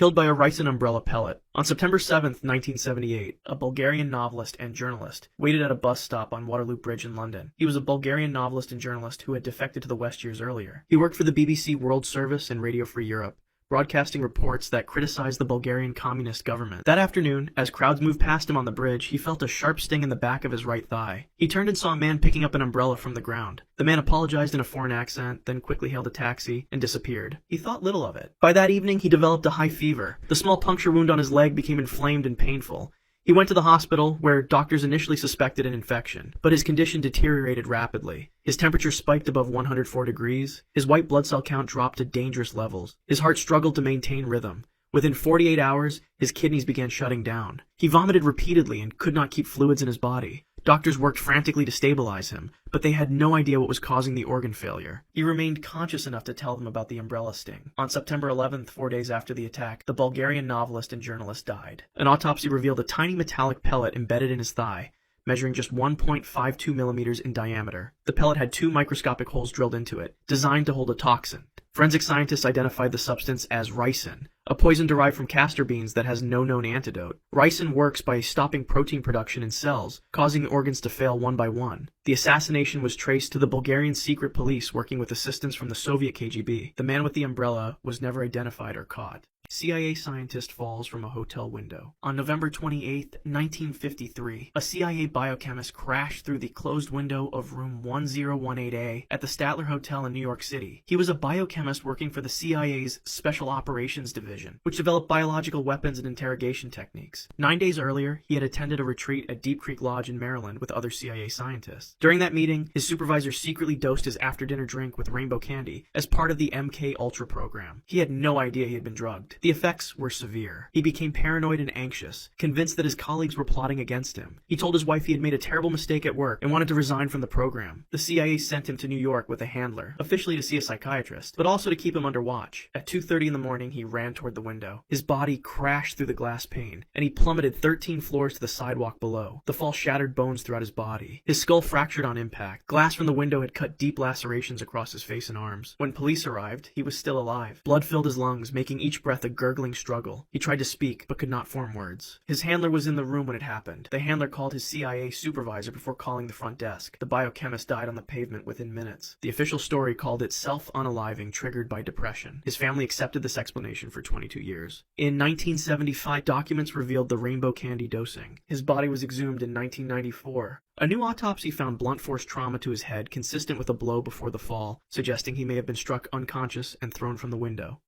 killed by a ricin umbrella pellet. On September 7, 1978, a Bulgarian novelist and journalist waited at a bus stop on Waterloo Bridge in London. He was a Bulgarian novelist and journalist who had defected to the West years earlier. He worked for the BBC World Service and Radio Free Europe, broadcasting reports that criticized the Bulgarian communist government. That afternoon, as crowds moved past him on the bridge, he felt a sharp sting in the back of his right thigh. He turned and saw a man picking up an umbrella from the ground. The man apologized in a foreign accent, then quickly hailed a taxi and disappeared. He thought little of it. By that evening, he developed a high fever. The small puncture wound on his leg became inflamed and painful. He went to the hospital, where doctors initially suspected an infection, but his condition deteriorated rapidly. His temperature spiked above 104 degrees. His white blood cell count dropped to dangerous levels. His heart struggled to maintain rhythm. Within 48 hours, his kidneys began shutting down. He vomited repeatedly and could not keep fluids in his body. Doctors worked frantically to stabilize him, but they had no idea what was causing the organ failure. He remained conscious enough to tell them about the umbrella sting. On September 11th, 4 days after the attack, the Bulgarian novelist and journalist died. An autopsy revealed a tiny metallic pellet embedded in his thigh, measuring just 1.52 millimeters in diameter. The pellet had 2 microscopic holes drilled into it, designed to hold a toxin. Forensic scientists identified the substance as ricin, a poison derived from castor beans that has no known antidote. Ricin works by stopping protein production in cells, causing the organs to fail one by one. The assassination was traced to the Bulgarian secret police working with assistance from the Soviet KGB. The man with the umbrella was never identified or caught. CIA scientist falls from a hotel window. On November 28, 1953, a CIA biochemist crashed through the closed window of room 1018A at the Statler Hotel in New York City. He was a biochemist working for the CIA's Special Operations Division, which developed biological weapons and interrogation techniques. 9 days earlier, he had attended a retreat at Deep Creek Lodge in Maryland with other CIA scientists. During that meeting, his supervisor secretly dosed his after-dinner drink with rainbow candy as part of the MK Ultra program. He had no idea he had been drugged. The effects were severe. He became paranoid and anxious, convinced that his colleagues were plotting against him. He told his wife he had made a terrible mistake at work and wanted to resign from the program. The CIA sent him to New York with a handler, officially to see a psychiatrist, but also to keep him under watch. At 2:30 in the morning, he ran toward the window. His body crashed through the glass pane, and he plummeted 13 floors to the sidewalk below. The fall shattered bones throughout his body. His skull fractured on impact. Glass from the window had cut deep lacerations across his face and arms. When police arrived, he was still alive. Blood filled his lungs, making each breath a gurgling struggle. He tried to speak, but could not form words. His handler was in the room when it happened. The handler called his CIA supervisor before calling the front desk. The biochemist died on the pavement within minutes. The official story called it self-unaliving triggered by depression. His family accepted this explanation for 22 years. In 1975, documents revealed the rainbow candy dosing. His body was exhumed in 1994. A new autopsy found blunt force trauma to his head consistent with a blow before the fall, suggesting he may have been struck unconscious and thrown from the window.